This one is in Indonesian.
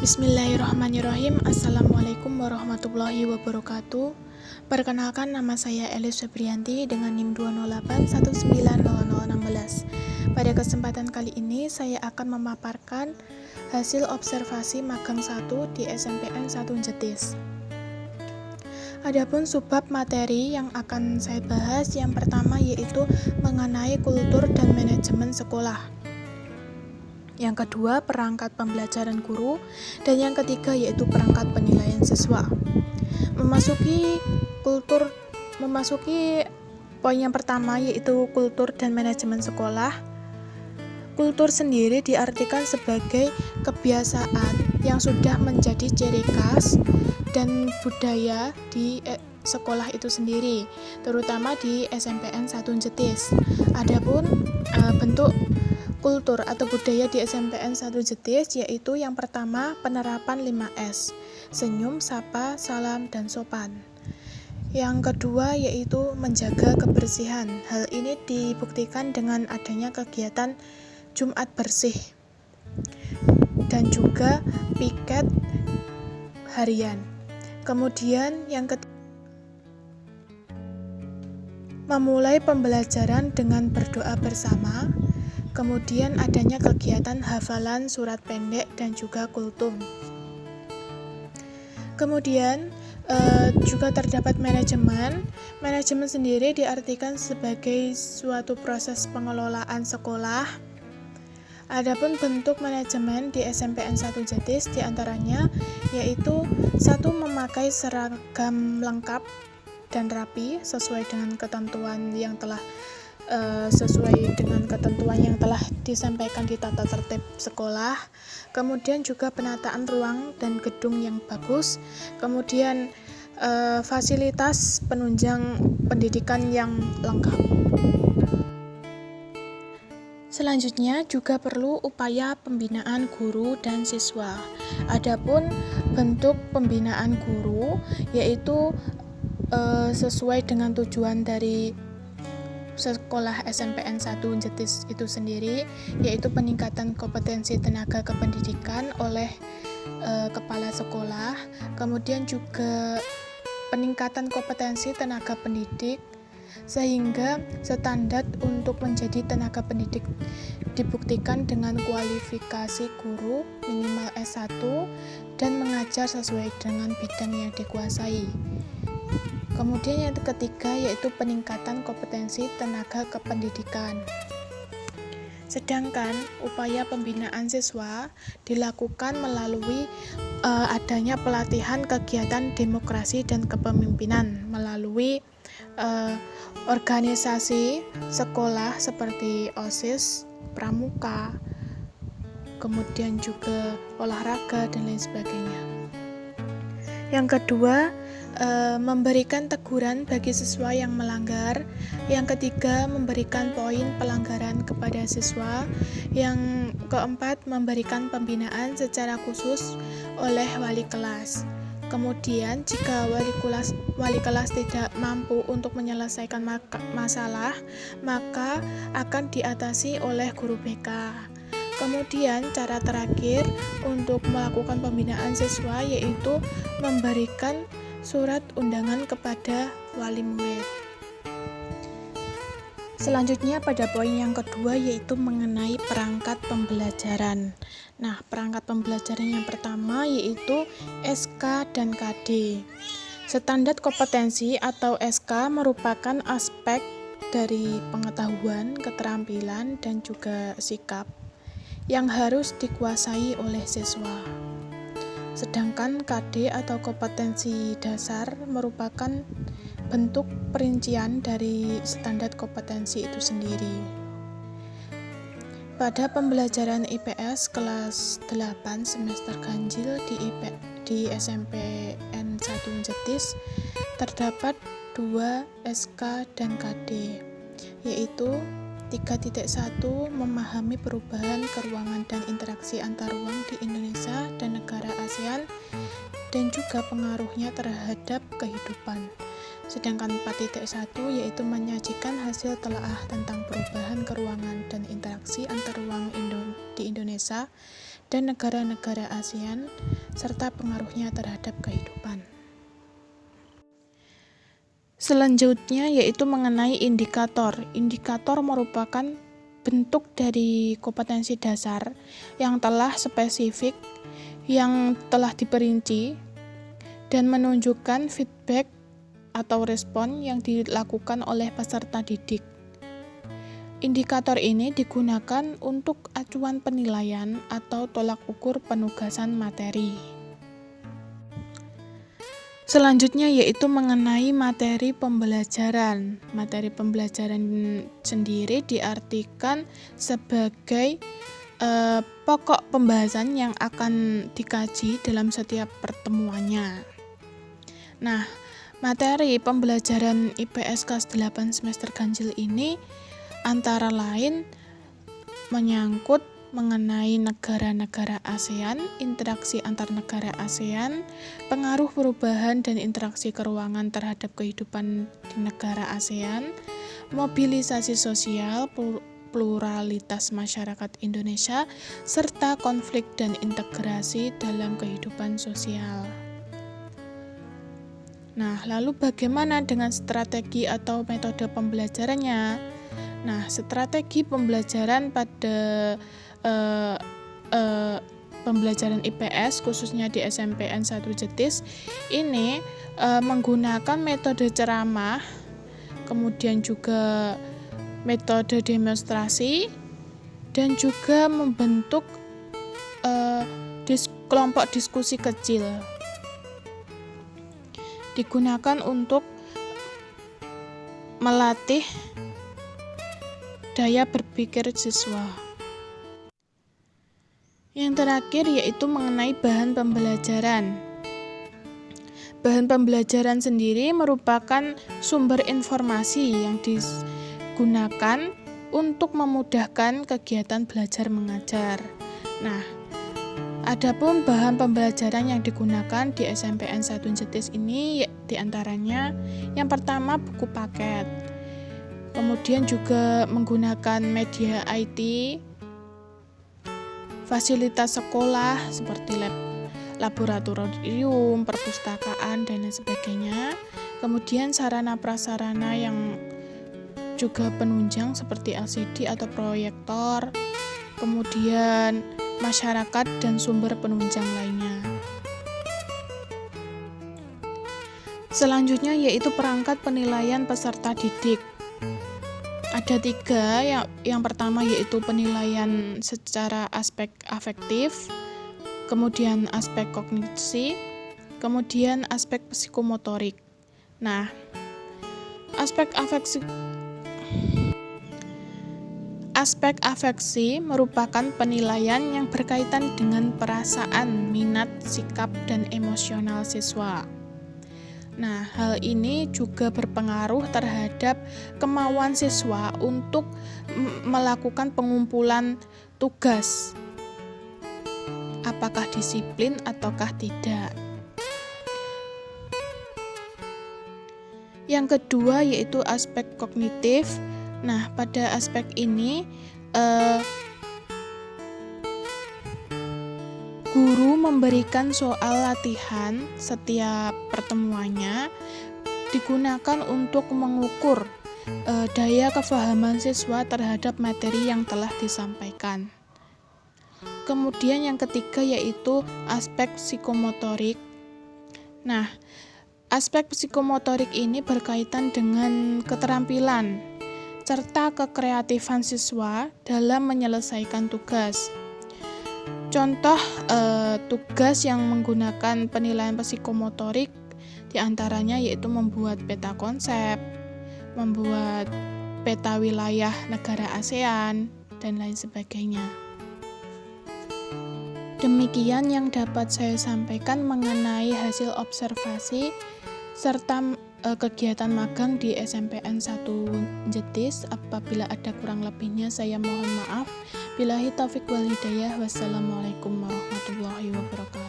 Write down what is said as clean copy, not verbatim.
Bismillahirrahmanirrahim. Assalamualaikum warahmatullahi wabarakatuh. Perkenalkan, nama saya Elis Febrianti dengan NIM 208190016. Pada kesempatan kali ini saya akan memaparkan hasil observasi magang 1 di SMPN 1 Jetis. Adapun subbab materi yang akan saya bahas, yang pertama yaitu mengenai kultur dan manajemen sekolah. Yang kedua, perangkat pembelajaran guru, dan yang ketiga yaitu perangkat penilaian siswa. Memasuki poin yang pertama yaitu kultur dan manajemen sekolah. Kultur sendiri diartikan sebagai kebiasaan yang sudah menjadi ciri khas dan budaya di sekolah itu sendiri, terutama di SMPN 1 Jetis. Adapun bentuk kultur atau budaya di SMPN 1 Jetis yaitu yang pertama penerapan 5S, senyum, sapa, salam, dan sopan. Yang kedua yaitu menjaga kebersihan. Hal ini dibuktikan dengan adanya kegiatan Jumat Bersih dan juga piket harian. Kemudian yang ketiga, memulai pembelajaran dengan berdoa bersama. Kemudian adanya kegiatan hafalan surat pendek dan juga kultum. Kemudian juga terdapat manajemen. Manajemen sendiri diartikan sebagai suatu proses pengelolaan sekolah. Adapun bentuk manajemen di SMPN 1 Jetis diantaranya yaitu 1. Memakai seragam lengkap dan rapi sesuai dengan ketentuan yang telah disampaikan di tata tertib sekolah. Kemudian juga penataan ruang dan gedung yang bagus. Kemudian fasilitas penunjang pendidikan yang lengkap. Selanjutnya juga perlu upaya pembinaan guru dan siswa. Adapun bentuk pembinaan guru yaitu sesuai dengan tujuan dari sekolah SMPN 1 Jetis itu sendiri, yaitu peningkatan kompetensi tenaga kependidikan oleh kepala sekolah, kemudian juga peningkatan kompetensi tenaga pendidik sehingga standar untuk menjadi tenaga pendidik dibuktikan dengan kualifikasi guru minimal S1 dan mengajar sesuai dengan bidang yang dikuasai. Kemudian yang ketiga yaitu peningkatan kompetensi tenaga kependidikan. Sedangkan upaya pembinaan siswa dilakukan melalui adanya pelatihan kegiatan demokrasi dan kepemimpinan melalui organisasi sekolah seperti OSIS, pramuka, kemudian juga olahraga dan lain sebagainya. Yang kedua, memberikan teguran bagi siswa yang melanggar. Yang ketiga, memberikan poin pelanggaran kepada siswa. Yang keempat, memberikan pembinaan secara khusus oleh wali kelas. Kemudian jika wali kelas tidak mampu untuk menyelesaikan masalah, maka akan diatasi oleh guru BK. Kemudian cara terakhir untuk melakukan pembinaan siswa yaitu memberikan surat undangan kepada wali murid. Selanjutnya pada poin yang kedua yaitu mengenai perangkat pembelajaran. Nah, perangkat pembelajaran yang pertama yaitu SK dan KD. Standar kompetensi atau SK merupakan aspek dari pengetahuan, keterampilan, dan juga sikap yang harus dikuasai oleh siswa. Sedangkan KD atau kompetensi dasar merupakan bentuk perincian dari standar kompetensi itu sendiri. Pada pembelajaran IPS kelas 8 semester ganjil di SMPN 1 Jetis terdapat 2 SK dan KD, yaitu 3.1 memahami perubahan keruangan dan interaksi antar ruang di Indonesia dan negara ASEAN dan juga pengaruhnya terhadap kehidupan. Sedangkan 4.1 yaitu menyajikan hasil telaah tentang perubahan keruangan dan interaksi antar ruang di Indonesia dan negara-negara ASEAN, serta pengaruhnya terhadap kehidupan. Selanjutnya yaitu mengenai indikator. Indikator merupakan bentuk dari kompetensi dasar yang telah spesifik, yang telah diperinci, dan menunjukkan feedback atau respon yang dilakukan oleh peserta didik. Indikator ini digunakan untuk acuan penilaian atau tolak ukur penugasan materi. Selanjutnya yaitu mengenai materi pembelajaran. Materi pembelajaran sendiri diartikan sebagai pokok pembahasan yang akan dikaji dalam setiap pertemuannya. Nah, materi pembelajaran IPS kelas 8 semester ganjil ini antara lain menyangkut mengenai negara-negara ASEAN, interaksi antar negara ASEAN, pengaruh perubahan dan interaksi keruangan terhadap kehidupan di negara ASEAN, mobilisasi sosial, pluralitas masyarakat Indonesia, serta konflik dan integrasi dalam kehidupan sosial. Nah, lalu bagaimana dengan strategi atau metode pembelajarannya? Nah, strategi pembelajaran pada pembelajaran IPS khususnya di SMPN 1 Jetis ini menggunakan metode ceramah, kemudian juga metode demonstrasi, dan juga membentuk kelompok diskusi kecil. Digunakan untuk melatih daya berpikir siswa. Yang terakhir yaitu mengenai bahan pembelajaran. Bahan pembelajaran sendiri merupakan sumber informasi yang digunakan untuk memudahkan kegiatan belajar mengajar. Nah, adapun bahan pembelajaran yang digunakan di SMPN 1 Jetis ini diantaranya yang pertama buku paket, kemudian juga menggunakan media IT, fasilitas sekolah seperti laboratorium, perpustakaan, dan lain sebagainya. Kemudian sarana prasarana yang juga penunjang seperti LCD atau proyektor, kemudian masyarakat dan sumber penunjang lainnya. Selanjutnya yaitu perangkat penilaian peserta didik. Ada 3, yang pertama yaitu penilaian secara aspek afektif, kemudian aspek kognisi, kemudian aspek psikomotorik. Nah, aspek afeksi merupakan penilaian yang berkaitan dengan perasaan, minat, sikap, dan emosional siswa. Nah, hal ini juga berpengaruh terhadap kemauan siswa untuk melakukan pengumpulan tugas, apakah disiplin ataukah tidak. Yang kedua yaitu aspek kognitif. Nah, pada aspek ini guru memberikan soal latihan setiap pertemuannya digunakan untuk mengukur daya kefahaman siswa terhadap materi yang telah disampaikan. Kemudian yang ketiga yaitu aspek psikomotorik. Nah, aspek psikomotorik ini berkaitan dengan keterampilan serta kekreatifan siswa dalam menyelesaikan tugas. Contoh tugas yang menggunakan penilaian psikomotorik diantaranya yaitu membuat peta konsep, membuat peta wilayah negara ASEAN, dan lain sebagainya. Demikian yang dapat saya sampaikan mengenai hasil observasi serta kegiatan magang di SMPN 1 Jetis. Apabila ada kurang lebihnya saya mohon maaf. Billahi taufiq wal hidayah. Wassalamualaikum warahmatullahi wabarakatuh.